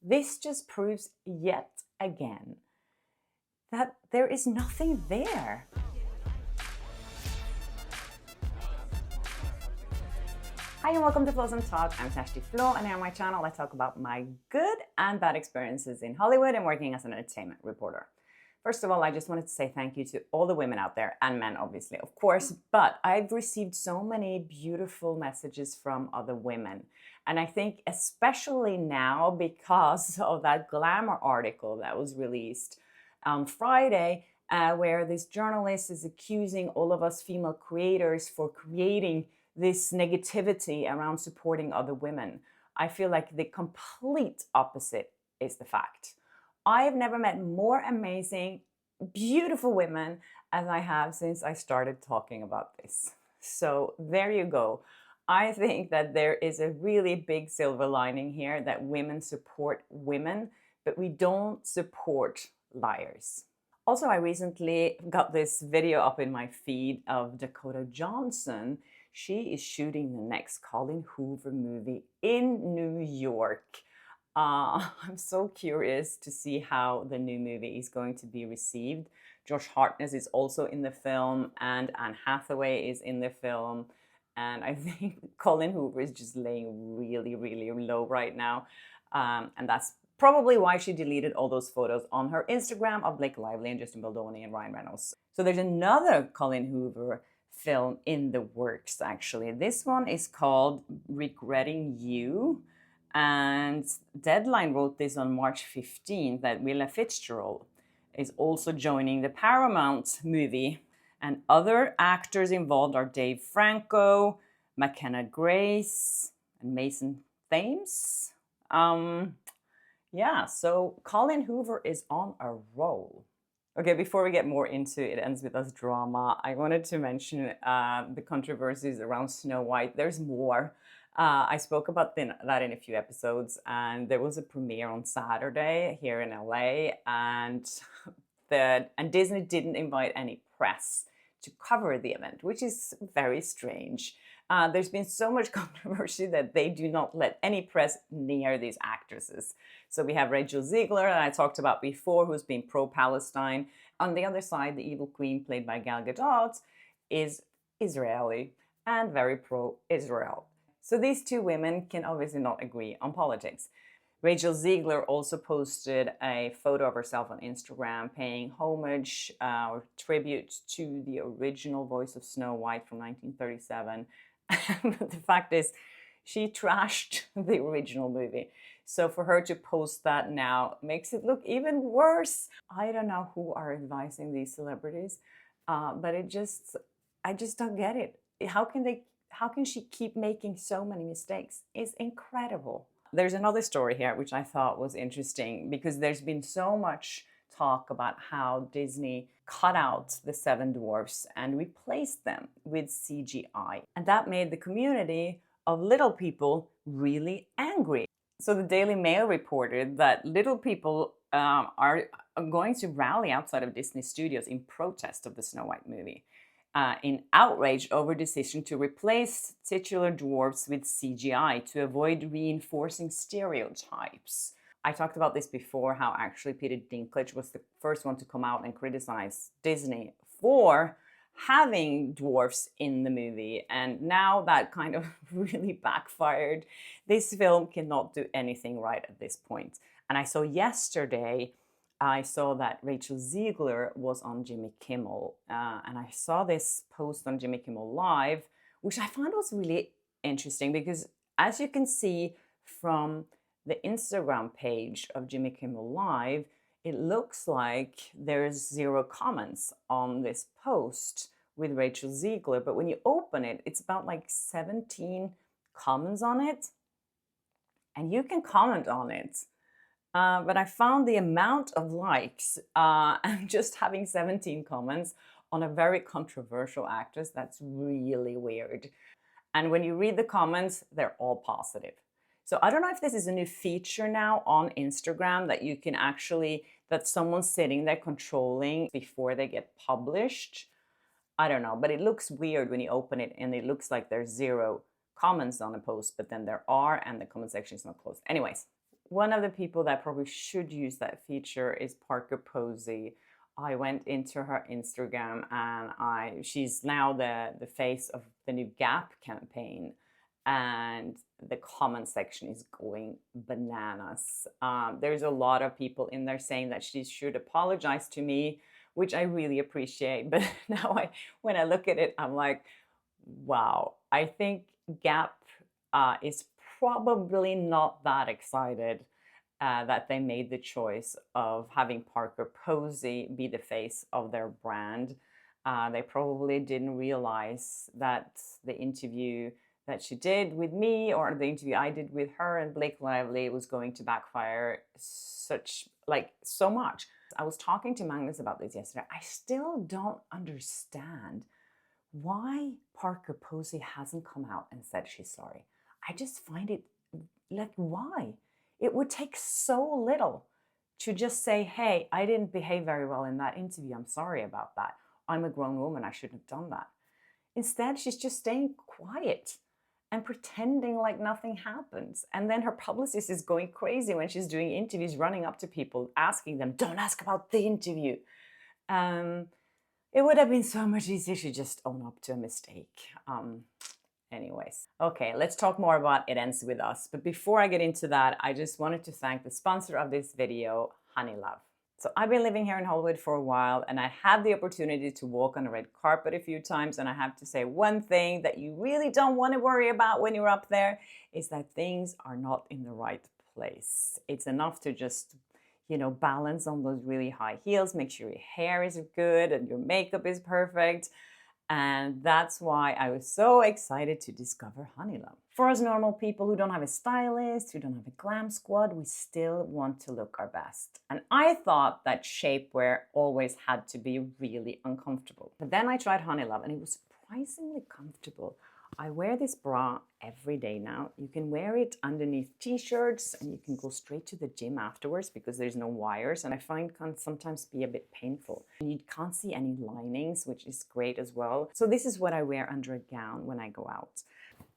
This just proves yet again that there is nothing there. Hi and welcome to Flows and Talk. I'm Kjersti Flaa, and here on my channel I talk about my good and bad experiences in Hollywood and working as an entertainment reporter. First of all, I just wanted to say thank you to all the women out there, and men obviously, of course, but I've received so many beautiful messages from other women. And I think especially now because of that Glamour article that was released on Friday, where this journalist is accusing all of us female creators for creating this negativity around supporting other women. I feel like the complete opposite is the fact. I have never met more amazing, beautiful women as I have since I started talking about this. So there you go. I think that there is a really big silver lining here, that women support women, but we don't support liars. Also, I recently got this video up in my feed of Dakota Johnson. She is shooting the next Colleen Hoover movie in New York. I'm so curious to see how the new movie is going to be received. Josh Hartnett is also in the film, and Anne Hathaway is in the film. And I think Colleen Hoover is just laying really, really low right now. And that's probably why she deleted all those photos on her Instagram of Blake Lively and Justin Baldoni and Ryan Reynolds. So there's another Colleen Hoover film in the works, actually. This one is called Regretting You. And Deadline wrote this on March 15th, that Willa Fitzgerald is also joining the Paramount movie. And other actors involved are Dave Franco, McKenna Grace, and Mason Thames. Yeah, so Colleen Hoover is on a roll. Okay, before we get more into It Ends With Us drama, I wanted to mention the controversies around Snow White. There's more. I spoke about that in a few episodes, and there was a premiere on Saturday here in LA, and Disney didn't invite any press to cover the event, which is very strange. There's been so much controversy that they do not let any press near these actresses. So we have Rachel Ziegler, that I talked about before, who's been pro-Palestine. On the other side, the evil queen, played by Gal Gadot, is Israeli and very pro-Israel. So these two women can obviously not agree on politics. Rachel Ziegler also posted a photo of herself on Instagram paying homage or tribute to the original voice of Snow White from 1937. The fact is, she trashed the original movie. So for her to post that now makes it look even worse. I don't know who are advising these celebrities, but I just don't get it. How can she keep making so many mistakes? It's incredible. There's another story here which I thought was interesting, because there's been so much talk about how Disney cut out the seven dwarfs and replaced them with CGI. And that made the community of little people really angry. So the Daily Mail reported that little people are going to rally outside of Disney Studios in protest of the Snow White movie, in outrage over decision to replace titular dwarfs with CGI to avoid reinforcing stereotypes. I talked about this before, how actually Peter Dinklage was the first one to come out and criticize Disney for having dwarfs in the movie, and now that kind of really backfired. This film cannot do anything right at this point. And I saw yesterday, I saw that Rachel Ziegler was on Jimmy Kimmel, and I saw this post on Jimmy Kimmel Live, which I found was really interesting, because as you can see from the Instagram page of Jimmy Kimmel Live, it looks like there's 0 comments on this post with Rachel Ziegler. But when you open it, it's about like 17 comments on it. And you can comment on it. But I found the amount of likes and just having 17 comments on a very controversial actress, that's really weird. And when you read the comments, they're all positive. So I don't know if this is a new feature now on Instagram, that you can actually, that someone's sitting there controlling before they get published. I don't know, but it looks weird when you open it and it looks like there's 0 comments on a post, but then there are, and the comment section is not closed. Anyways, one of the people that probably should use that feature is Parker Posey. I went into her Instagram and she's now the face of the new Gap campaign, and the comment section is going bananas. There's a lot of people in there saying that she should apologize to me, which I really appreciate. But now when I look at it, I'm like, wow, I think Gap is probably not that excited that they made the choice of having Parker Posey be the face of their brand. They probably didn't realize that the interview that she did with me, or the interview I did with her and Blake Lively, was going to backfire so much. I was talking to Magnus about this yesterday. I still don't understand why Parker Posey hasn't come out and said she's sorry. I just find it like, why? It would take so little to just say, hey, I didn't behave very well in that interview. I'm sorry about that. I'm a grown woman. I shouldn't have done that. Instead, she's just staying quiet and pretending like nothing happens. And then her publicist is going crazy when she's doing interviews, running up to people, asking them, don't ask about the interview. It would have been so much easier to just own up to a mistake. Anyways, okay, let's talk more about It Ends With Us. But before I get into that, I just wanted to thank the sponsor of this video, Honeylove. So I've been living here in Hollywood for a while, and I had the opportunity to walk on a red carpet a few times. And I have to say, one thing that you really don't want to worry about when you're up there is that things are not in the right place. It's enough to just, balance on those really high heels, make sure your hair is good and your makeup is perfect. And that's why I was so excited to discover Honeylove. For us normal people who don't have a stylist, who don't have a glam squad, we still want to look our best. And I thought that shapewear always had to be really uncomfortable. But then I tried Honeylove and it was surprisingly comfortable. I wear this bra every day now. You can wear it underneath t-shirts and you can go straight to the gym afterwards because there's no wires, and I find it can sometimes be a bit painful. You can't see any linings, which is great as well. So this is what I wear under a gown when I go out.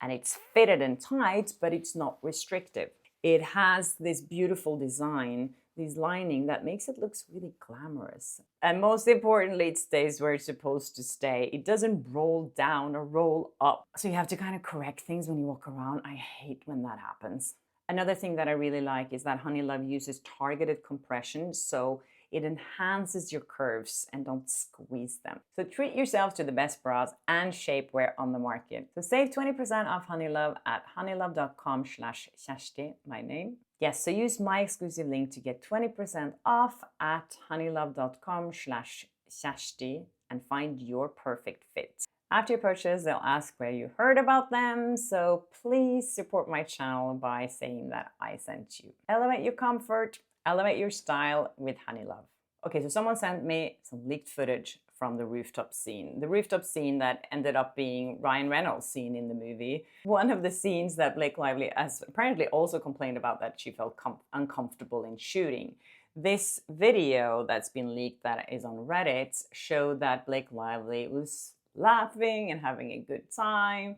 And it's fitted and tight, but it's not restrictive. It has this beautiful design, this lining that makes it look really glamorous. And most importantly, it stays where it's supposed to stay. It doesn't roll down or roll up. So you have to kind of correct things when you walk around. I hate when that happens. Another thing that I really like is that Honeylove uses targeted compression, so it enhances your curves and don't squeeze them. So treat yourselves to the best bras and shapewear on the market. So save 20% off Honeylove at honeylove.com/Kjersti, my name. Yes, so use my exclusive link to get 20% off at honeylove.com/Kjersti and find your perfect fit. After your purchase, they'll ask where you heard about them, so please support my channel by saying that I sent you. Elevate your comfort, elevate your style with Honeylove. Okay, so someone sent me some leaked footage from the rooftop scene. The rooftop scene that ended up being Ryan Reynolds' scene in the movie. One of the scenes that Blake Lively has apparently also complained about, that she felt uncomfortable in shooting. This video that's been leaked that is on Reddit showed that Blake Lively was laughing and having a good time,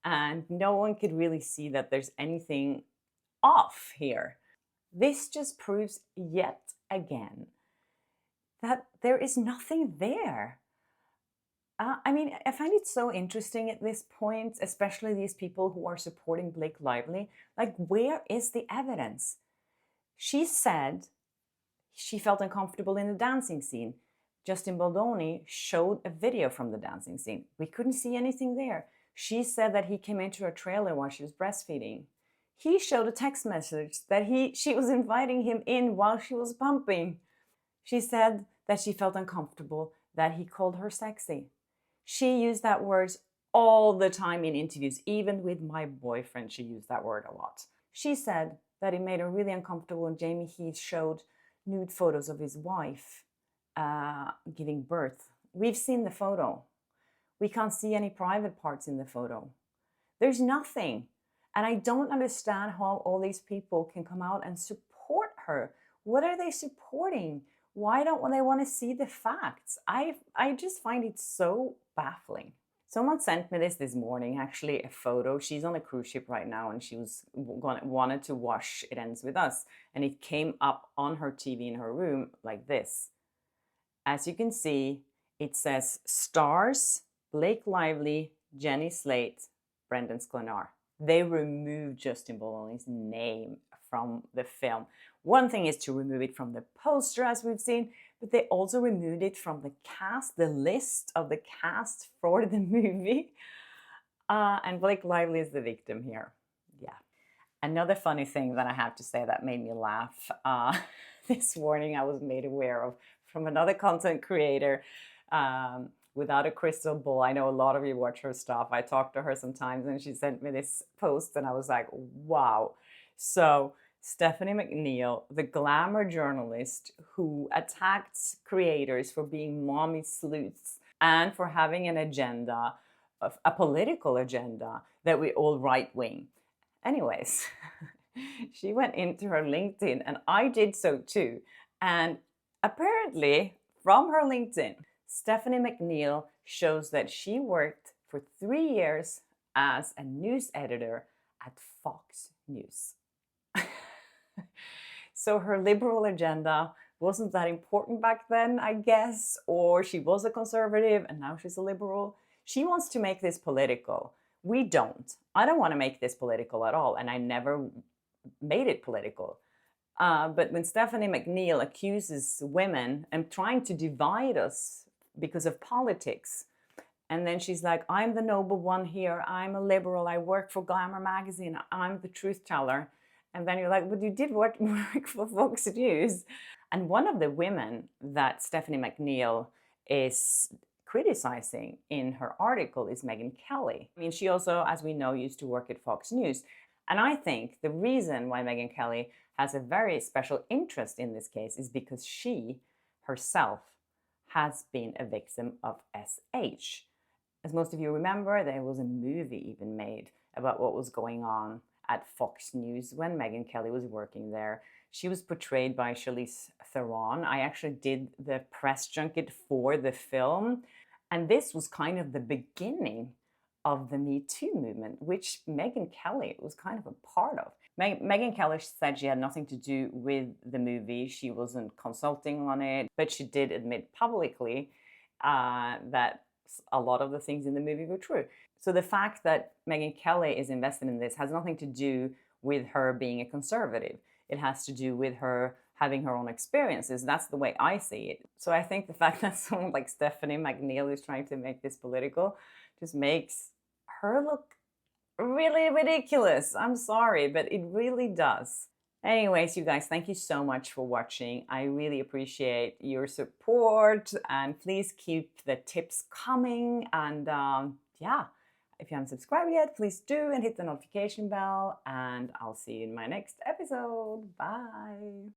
and no one could really see that there's anything off here. This just proves yet again that there is nothing there. I find it so interesting at this point, especially these people who are supporting Blake Lively. Like, where is the evidence? She said she felt uncomfortable in the dancing scene. Justin Baldoni showed a video from the dancing scene. We couldn't see anything there. She said that he came into her trailer while she was breastfeeding. He showed a text message that she was inviting him in while she was pumping. She said that she felt uncomfortable, that he called her sexy. She used that word all the time in interviews. Even with my boyfriend, she used that word a lot. She said that it made her really uncomfortable when Jamie Heath showed nude photos of his wife giving birth. We've seen the photo. We can't see any private parts in the photo. There's nothing. And I don't understand how all these people can come out and support her. What are they supporting? Why don't they want to see the facts? I just find it so baffling. Someone sent me this morning, actually a photo. She's on a cruise ship right now and she wanted to watch It Ends With Us. And it came up on her TV in her room like this. As you can see, it says stars, Blake Lively, Jenny Slate, Brendan Sklenar. They removed Justin Baldoni's name from the film. One thing is to remove it from the poster, as we've seen, but they also removed it from the cast, the list of the cast for the movie. And Blake Lively is the victim here. Yeah. Another funny thing that I have to say that made me laugh this morning, I was made aware of from another content creator without a crystal ball. I know a lot of you watch her stuff. I talk to her sometimes and she sent me this post and I was like, wow. So Stephanie McNeil, the glamour journalist who attacked creators for being mommy sleuths and for having an agenda, a political agenda that we all right-wing. Anyways, she went into her LinkedIn and I did so too. And apparently from her LinkedIn, Stephanie McNeil shows that she worked for 3 years as a news editor at Fox News. So her liberal agenda wasn't that important back then, I guess, or she was a conservative and now she's a liberal. She wants to make this political. We don't. I don't want to make this political at all, and I never made it political. But when Stephanie McNeil accuses women and trying to divide us because of politics, and then she's like, I'm the noble one here, I'm a liberal, I work for Glamour magazine, I'm the truth teller. And then you're like, but you did work for Fox News. And one of the women that Stephanie McNeil is criticizing in her article is Megyn Kelly. I mean, she also, as we know, used to work at Fox News. And I think the reason why Megyn Kelly has a very special interest in this case is because she herself has been a victim of SH. As most of you remember, there was a movie even made about what was going on at Fox News when Megyn Kelly was working there. She was portrayed by Charlize Theron. I actually did the press junket for the film. And this was kind of the beginning of the Me Too movement, which Megyn Kelly was kind of a part of. Megyn Kelly said she had nothing to do with the movie. She wasn't consulting on it, but she did admit publicly that a lot of the things in the movie were true. So the fact that Megyn Kelly is invested in this has nothing to do with her being a conservative. It has to do with her having her own experiences. That's the way I see it. So I think the fact that someone like Stephanie McNeil is trying to make this political just makes her look really ridiculous. I'm sorry, but it really does. Anyways, you guys, thank you so much for watching. I really appreciate your support and please keep the tips coming. And yeah, if you haven't subscribed yet, please do and hit the notification bell and I'll see you in my next episode. Bye.